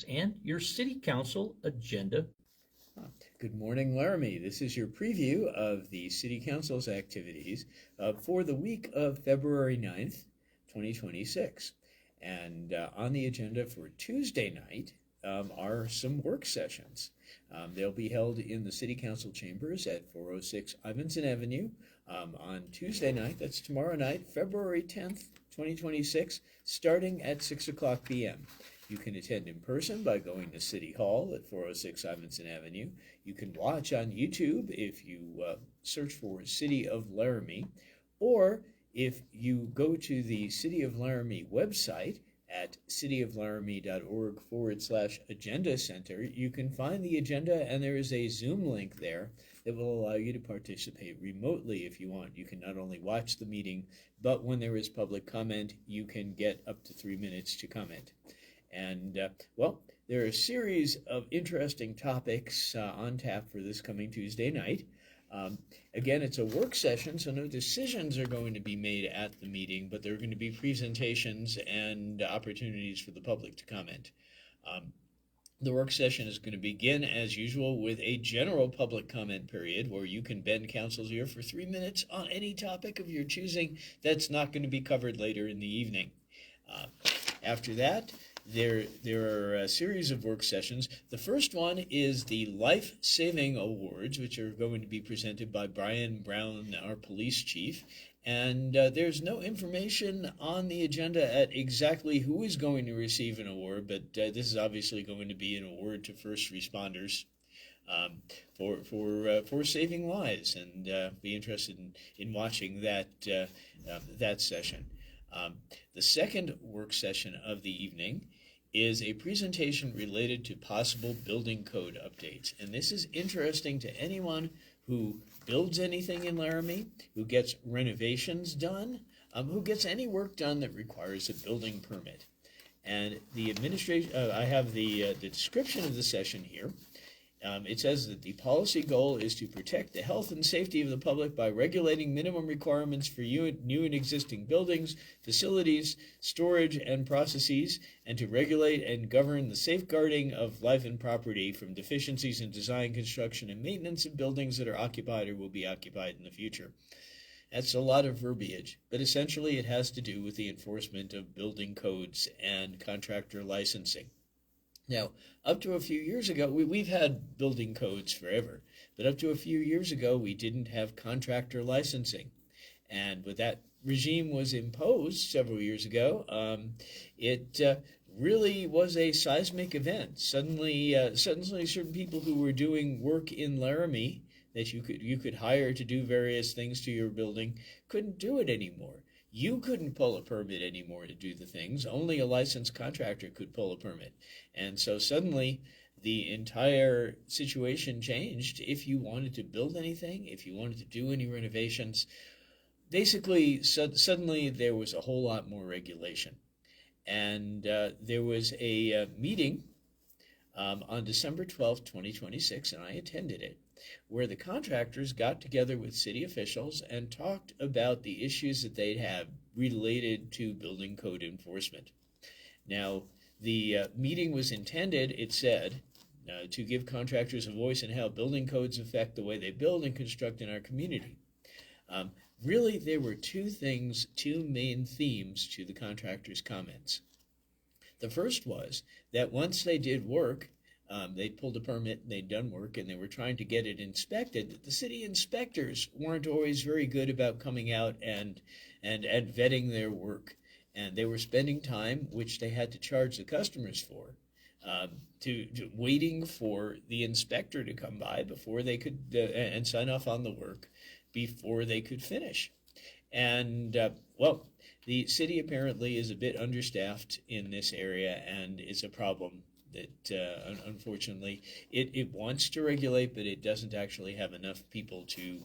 and your City Council agenda. Good morning, Laramie. This is your preview of the City Council's activities for the week of February 9th, 2026. And on the agenda for Tuesday night are some work sessions. They'll be held in the City Council chambers at 406 Ivinson Avenue on Tuesday night. That's tomorrow night, February 10th, 2026, starting at 6 o'clock p.m. You can attend in person by going to City Hall at 406 Ivinson Avenue. You can watch on YouTube if you search for City of Laramie, or if you go to the City of Laramie website at cityoflaramie.org/agenda center, you can find the agenda, and there is a Zoom link there that will allow you to participate remotely if you want. You can not only watch the meeting, but when there is public comment, you can get up to 3 minutes to comment. And, there are a series of interesting topics on tap for this coming Tuesday night. Again, it's a work session, so no decisions are going to be made at the meeting, but there are going to be presentations and opportunities for the public to comment. The work session is going to begin, as usual, with a general public comment period where you can bend council's ear for 3 minutes on any topic of your choosing that's not going to be covered later in the evening. After that, there are a series of work sessions. The first one is the Life Saving Awards, which are going to be presented by Brian Brown, our police chief. And there's no information on the agenda at exactly who is going to receive an award, but this is obviously going to be an award to first responders for saving lives, and be interested in watching that session. The second work session of the evening is a presentation related to possible building code updates. And this is interesting to anyone who builds anything in Laramie, who gets renovations done, who gets any work done that requires a building permit. And the administration, I have the description of the session here. It says that the policy goal is to protect the health and safety of the public by regulating minimum requirements for new and existing buildings, facilities, storage, and processes, and to regulate and govern the safeguarding of life and property from deficiencies in design, construction, and maintenance of buildings that are occupied or will be occupied in the future. That's a lot of verbiage, but essentially it has to do with the enforcement of building codes and contractor licensing. Now, up to a few years ago, we've had building codes forever, but up to a few years ago, we didn't have contractor licensing. And when that regime was imposed several years ago, it really was a seismic event. Suddenly, certain people who were doing work in Laramie that you could hire to do various things to your building couldn't do it anymore. You couldn't pull a permit anymore to do the things. Only a licensed contractor could pull a permit. And so suddenly the entire situation changed. If you wanted to build anything, if you wanted to do any renovations, basically suddenly there was a whole lot more regulation. And there was a meeting on December 12th, 2026, and I attended it, where the contractors got together with city officials and talked about the issues that they'd have related to building code enforcement. Now, the meeting was intended, it said, to give contractors a voice in how building codes affect the way they build and construct in our community. Really, there were two main themes to the contractors' comments. The first was that once they did work, they'd pulled a permit, they'd done work, and they were trying to get it inspected. The city inspectors weren't always very good about coming out and vetting their work. And they were spending time, which they had to charge the customers for, to waiting for the inspector to come by before they could and sign off on the work before they could finish. And, the city apparently is a bit understaffed in this area, and it's a problem that unfortunately it wants to regulate, but it doesn't actually have enough people to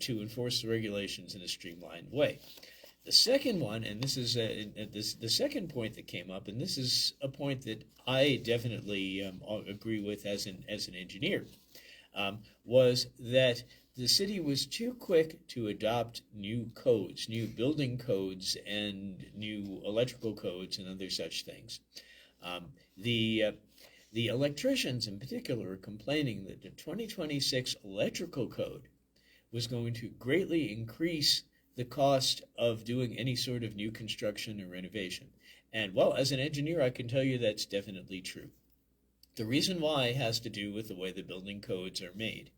enforce the regulations in a streamlined way. The second one, and this is the second point that came up, and this is a point that I definitely agree with as an engineer, was that the city was too quick to adopt new codes, new building codes, and new electrical codes, and other such things. Um, the electricians, in particular, are complaining that the 2026 electrical code was going to greatly increase the cost of doing any sort of new construction or renovation. And well, as an engineer, I can tell you that's definitely true. The reason why has to do with the way the building codes are made.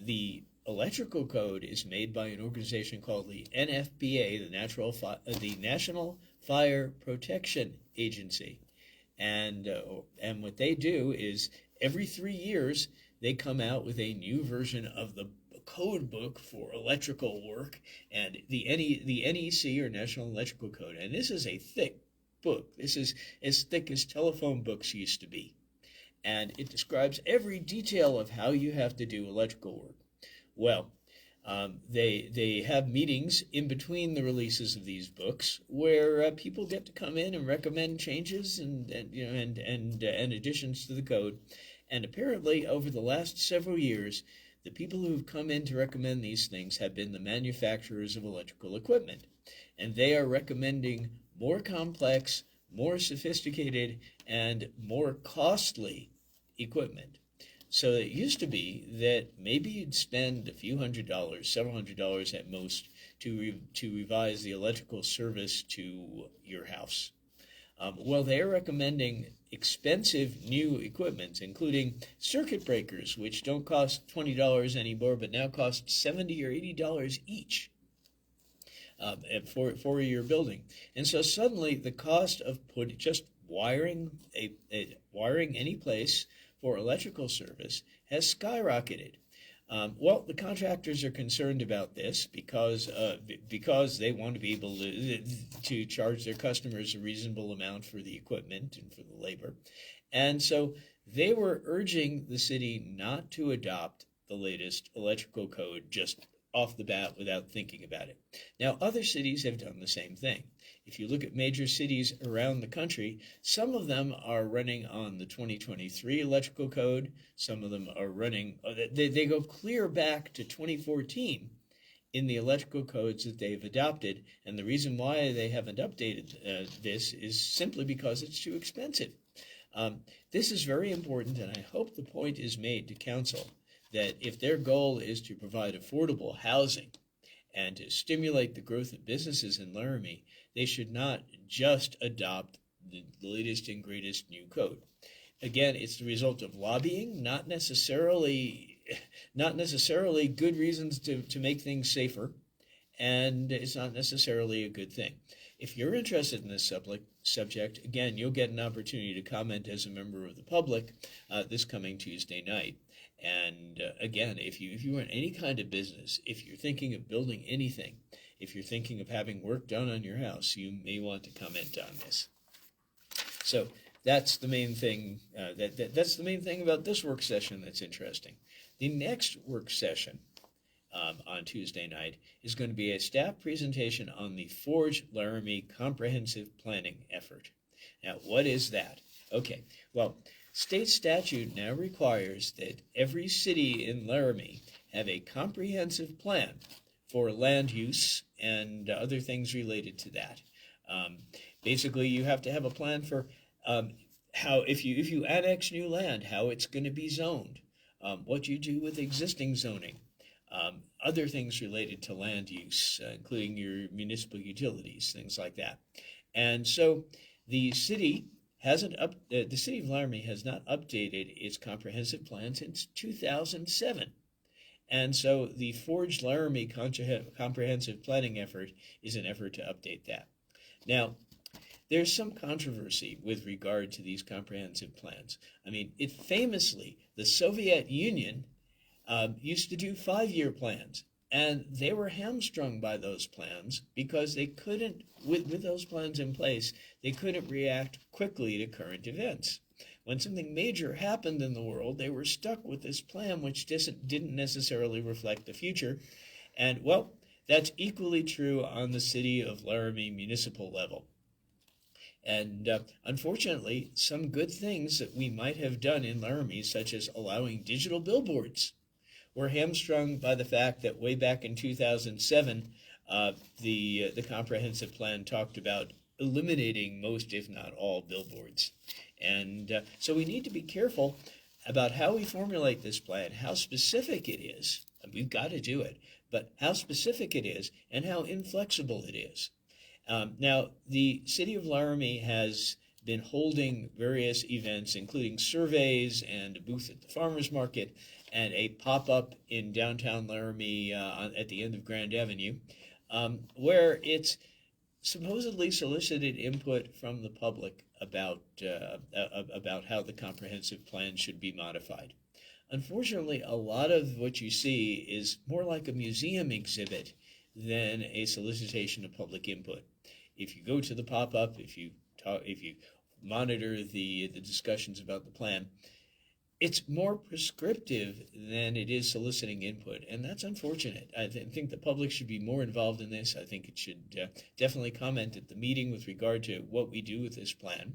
The electrical code is made by an organization called the NFPA, the National Fire Protection Agency. And what they do is every 3 years they come out with a new version of the code book for electrical work, and the NEC, or National Electrical Code. And this is a thick book. This is as thick as telephone books used to be. And it describes every detail of how you have to do electrical work. Well, they have meetings in between the releases of these books where people get to come in and recommend changes and additions to the code. And apparently, over the last several years, the people who have come in to recommend these things have been the manufacturers of electrical equipment, and they are recommending more complex, more sophisticated, and more costly equipment. So it used to be that maybe you'd spend a few $100s, several $100s at most, to revise the electrical service to your house. Well, they're recommending expensive new equipment, including circuit breakers, which don't cost $20 anymore, but now cost $70 or $80 each for your building. And so suddenly the cost of just wiring wiring any place for electrical service has skyrocketed. Well, the contractors are concerned about this because they want to be able to charge their customers a reasonable amount for the equipment and for the labor. And so they were urging the city not to adopt the latest electrical code just off the bat without thinking about it. Now, other cities have done the same thing. If you look at major cities around the country, some of them are running on the 2023 electrical code. Some of them are running, they go clear back to 2014 in the electrical codes that they've adopted. And the reason why they haven't updated this is simply because it's too expensive. This is very important, and I hope the point is made to council that if their goal is to provide affordable housing and to stimulate the growth of businesses in Laramie, they should not just adopt the latest and greatest new code. Again, it's the result of lobbying, not necessarily good reasons to make things safer, and it's not necessarily a good thing. If you're interested in this subject, again, you'll get an opportunity to comment as a member of the public this coming Tuesday night. And again, if you run any kind of business, if you're thinking of building anything, if you're thinking of having work done on your house, you may want to comment on this. So that's the main thing. That's the main thing about this work session that's interesting. The next work session on Tuesday night is going to be a staff presentation on the Forge Laramie Comprehensive Planning Effort. Now, what is that? Okay, well, state statute now requires that every city in Laramie have a comprehensive plan for land use and other things related to that. Basically, you have to have a plan for how, if you annex new land, how it's going to be zoned, what you do with existing zoning, other things related to land use, including your municipal utilities, things like that. And so the city the city of Laramie has not updated its comprehensive plan since 2007. And so the Forge Laramie Comprehensive Planning Effort is an effort to update that. Now, there's some controversy with regard to these comprehensive plans. I mean, the Soviet Union used to do 5-year plans, and they were hamstrung by those plans because they couldn't, with those plans in place, they couldn't react quickly to current events. When something major happened in the world, they were stuck with this plan which didn't necessarily reflect the future. And, well, that's equally true on the city of Laramie municipal level. And unfortunately, some good things that we might have done in Laramie, such as allowing digital billboards, we're hamstrung by the fact that way back in 2007, the comprehensive plan talked about eliminating most, if not all, billboards. And so we need to be careful about how we formulate this plan, how specific it is. We've got to do it, but how specific it is and how inflexible it is. Now, the city of Laramie has been holding various events, including surveys and a booth at the farmers market and a pop-up in downtown Laramie at the end of Grand Avenue, where it's supposedly solicited input from the public about how the comprehensive plan should be modified. Unfortunately, a lot of what you see is more like a museum exhibit than a solicitation of public input. If you go to the pop-up, if you monitor the discussions about the plan, it's more prescriptive than it is soliciting input, and that's unfortunate. I think the public should be more involved in this. I think it should definitely comment at the meeting with regard to what we do with this plan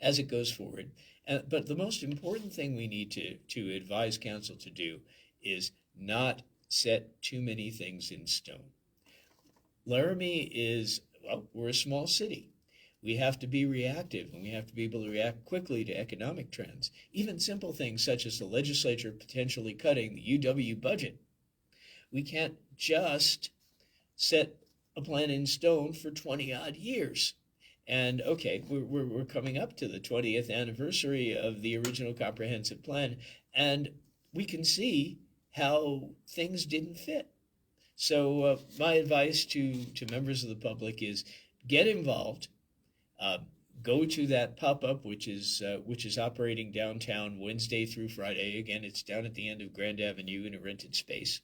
as it goes forward. But the most important thing we need to advise council to do is not set too many things in stone. Laramie is, well, we're a small city. We have to be reactive, and we have to be able to react quickly to economic trends. Even simple things such as the legislature potentially cutting the UW budget. We can't just set a plan in stone for 20-odd years. And okay, we're coming up to the 20th anniversary of the original comprehensive plan, and we can see how things didn't fit. So my advice to members of the public is get involved. Go to that pop-up, which is operating downtown Wednesday through Friday. Again, it's down at the end of Grand Avenue in a rented space.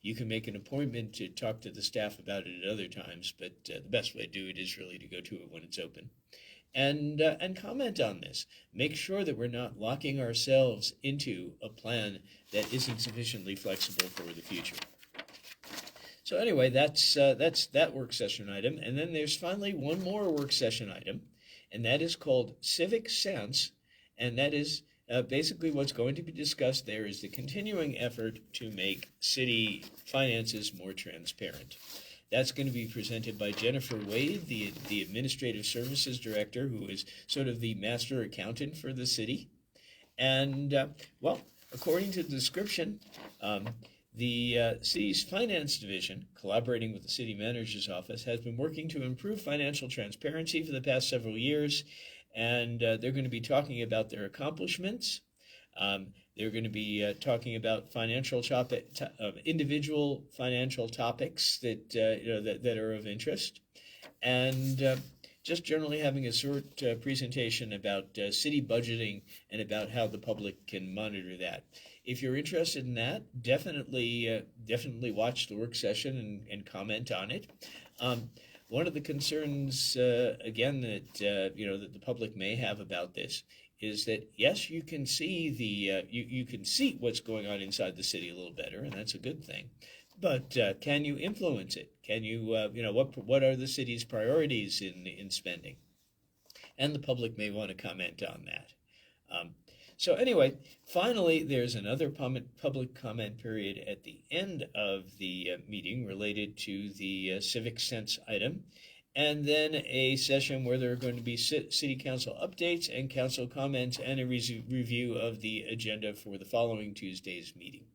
You can make an appointment to talk to the staff about it at other times, but the best way to do it is really to go to it when it's open. And comment on this. Make sure that we're not locking ourselves into a plan that isn't sufficiently flexible for the future. So anyway, that's that work session item. And then there's finally one more work session item, and that is called Civic Sense. And that is basically what's going to be discussed there is the continuing effort to make city finances more transparent. That's going to be presented by Jennifer Wade, the Administrative Services Director, who is sort of the master accountant for the city. And, well, according to the description, the city's finance division, collaborating with the city manager's office, has been working to improve financial transparency for the past several years, and they're going to be talking about their accomplishments. They're going to be talking about financial individual financial topics that that are of interest, and just generally having a short presentation about city budgeting and about how the public can monitor that. If you're interested in that, definitely watch the work session and comment on it. One of the concerns, again, that that the public may have about this is that yes, you can see you can see what's going on inside the city a little better, and that's a good thing. But can you influence it? Can you what are the city's priorities in spending? And the public may want to comment on that. So anyway, finally, there's another public comment period at the end of the meeting related to the Civic Sense item, and then a session where there are going to be city council updates and council comments and a review of the agenda for the following Tuesday's meeting.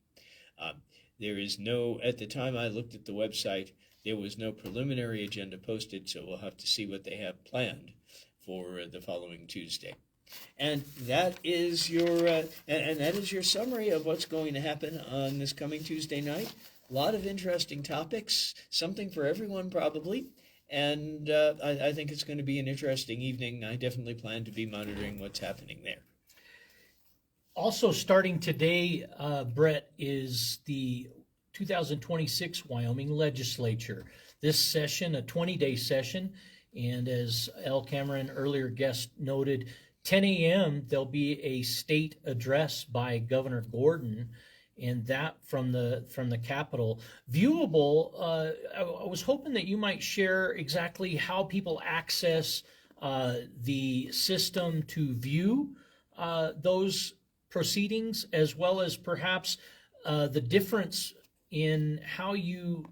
There is no, at the time I looked at the website, there was no preliminary agenda posted, so we'll have to see what they have planned for the following Tuesday. And that is your summary of what's going to happen on this coming Tuesday night. A lot of interesting topics, something for everyone probably, and I think it's going to be an interesting evening. I definitely plan to be monitoring what's happening there. Also starting today, Brett, is the 2026 Wyoming Legislature. This session, a 20-day session, and as L. Cameron, earlier guest, noted, 10 a.m. there'll be a state address by Governor Gordon, and that from the Capitol. Viewable, I was hoping that you might share exactly how people access the system to view those proceedings, as well as perhaps the difference in how you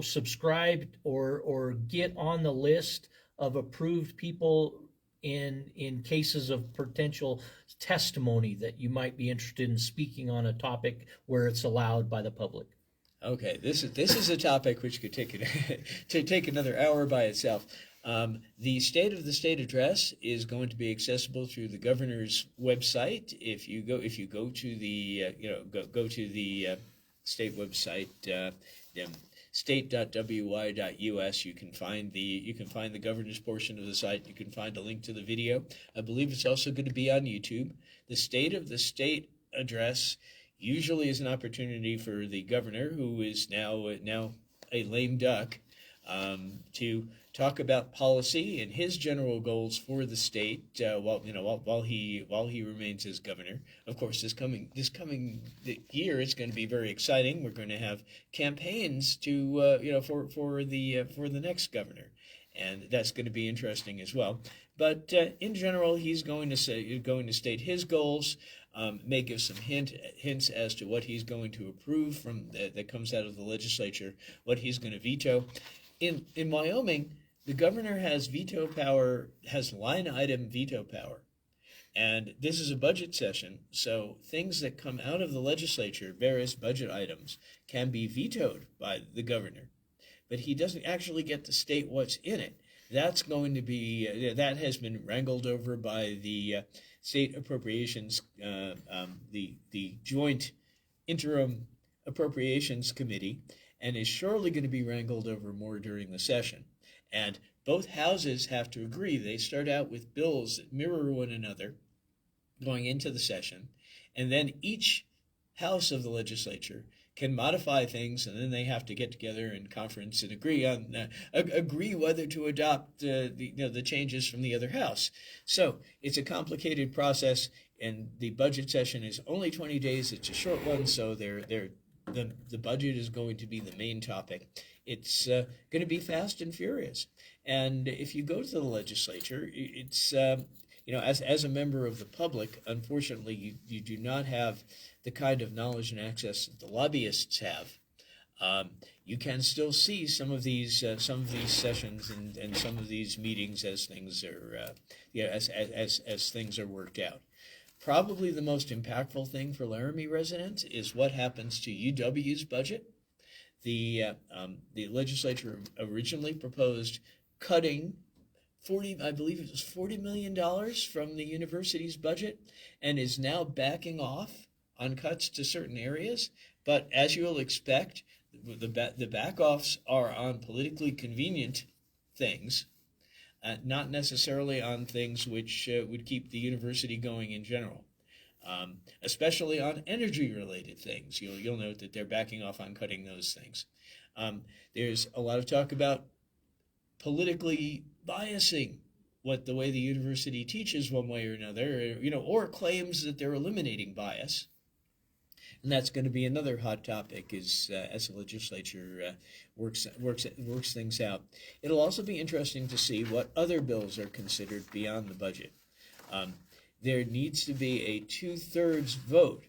subscribe or get on the list of approved people in cases of potential testimony that you might be interested in speaking on a topic where it's allowed by the public. Okay, this is a topic which could take another hour by itself. The State of the State address is going to be accessible through the governor's website. If you go to the go to the state website, state.wy.us, you can find the governor's portion of the site. You can find a link to the video. I believe it's also going to be on YouTube. The State of the State address usually is an opportunity for the governor, who is now a lame duck, to talk about policy and his general goals for the state while he remains as governor. Of course, this coming year is going to be very exciting. We're going to have campaigns to for the next governor, and that's going to be interesting as well. But in general, he's going to state his goals. May give some hints as to what he's going to approve from that comes out of the legislature, what he's going to veto. In Wyoming, the governor has veto power, has line item veto power. And this is a budget session, so things that come out of the legislature, various budget items, can be vetoed by the governor. But he doesn't actually get to state what's in it. That's going to be, that has been wrangled over by the state appropriations, the joint interim appropriations committee, and is surely going to be wrangled over more during the session. And both houses have to agree. They start out with bills that mirror one another going into the session, and then each house of the legislature can modify things, and then they have to get together in conference and agree whether to adopt the changes from the other house. So it's a complicated process, and the budget session is only 20 days. It's a short one, so the budget is going to be the main topic. It's going to be fast and furious. And if you go to the legislature, it's as a member of the public, unfortunately, you do not have the kind of knowledge and access that the lobbyists have. You can still see some of these sessions and some of these meetings as things are as things are worked out. Probably the most impactful thing for Laramie residents is what happens to UW's budget. The legislature originally proposed cutting $40 million from the university's budget, and is now backing off on cuts to certain areas. But as you'll expect, the back-offs are on politically convenient things, not necessarily on things which would keep the university going in general. Especially on energy-related things. You'll note that they're backing off on cutting those things. There's a lot of talk about politically biasing the way the university teaches one way or another, or claims that they're eliminating bias. And that's going to be another hot topic as the legislature works things out. It'll also be interesting to see what other bills are considered beyond the budget. There needs to be a 2/3 vote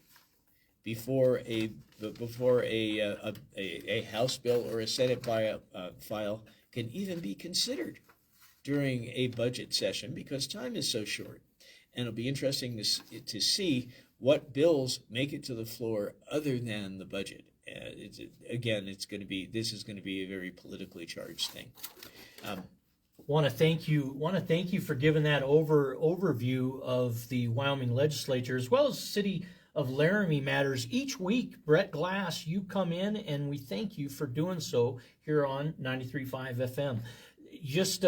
before a House bill or a Senate file can even be considered during a budget session, because time is so short. And it'll be interesting to see what bills make it to the floor other than the budget. This is going to be a very politically charged thing. Want to thank you for giving that overview of the Wyoming legislature, as well as the city of Laramie matters. Each week, Brett Glass, you come in, and we thank you for doing so here on 93.5 FM. Just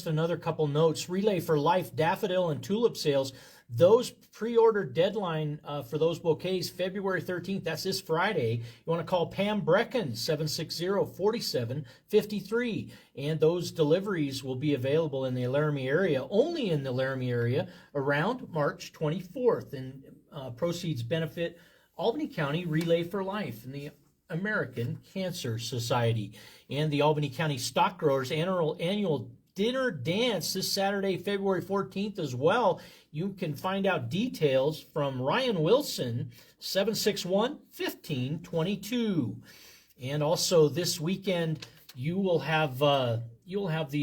another couple notes. Relay for Life daffodil and tulip sales. Those pre-order deadline for those bouquets, February 13th, that's this Friday. You want to call Pam Brecken, 760-4753. And those deliveries will be available in the Laramie area, only in the Laramie area, around March 24th. And proceeds benefit Albany County Relay for Life and the American Cancer Society. And the Albany County Stock Growers annual dinner dance this Saturday, February 14th as well. You can find out details from Ryan Wilson, 761-1522. And also this weekend, you'll have the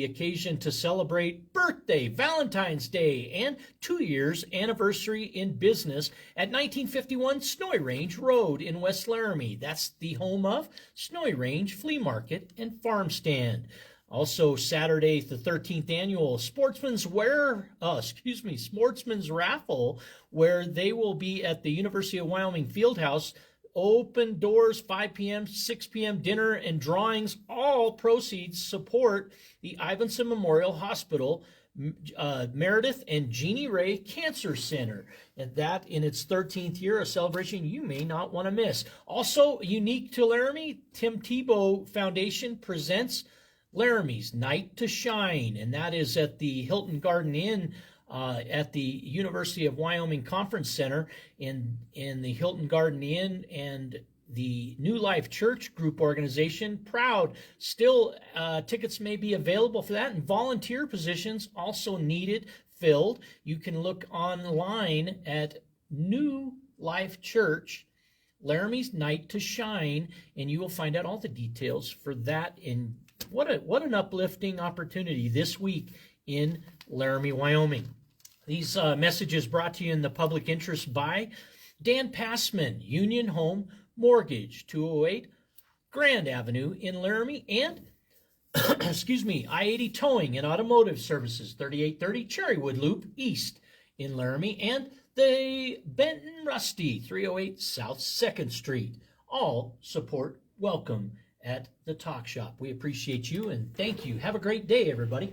occasion to celebrate birthday, Valentine's Day, and 2 years anniversary in business at 1951 Snowy Range Road in West Laramie. That's the home of Snowy Range Flea Market and Farm Stand. Also, Saturday, the 13th annual Sportsman's Raffle, where they will be at the University of Wyoming Fieldhouse. Open doors, 5 p.m., 6 p.m. dinner and drawings. All proceeds support the Ivinson Memorial Hospital, Meredith and Jeannie Ray Cancer Center. And that, in its 13th year, a celebration you may not want to miss. Also, unique to Laramie, Tim Tebow Foundation presents Laramie's Night to Shine, and that is at the Hilton Garden Inn at the University of Wyoming Conference Center in the Hilton Garden Inn, and the New Life Church group organization, proud. Still, tickets may be available for that, and volunteer positions also needed, filled. You can look online at New Life Church, Laramie's Night to Shine, and you will find out all the details for that. In what an uplifting opportunity this week in Laramie, Wyoming. These messages brought to you in the public interest by Dan Passman, Union Home Mortgage, 208 Grand Avenue in Laramie, and I-80 Towing and Automotive Services, 3830 Cherrywood Loop East in Laramie, and the Benton Rusty, 308 South 2nd Street. All support welcome at the Talk Shop. We appreciate you and thank you. Have a great day, everybody.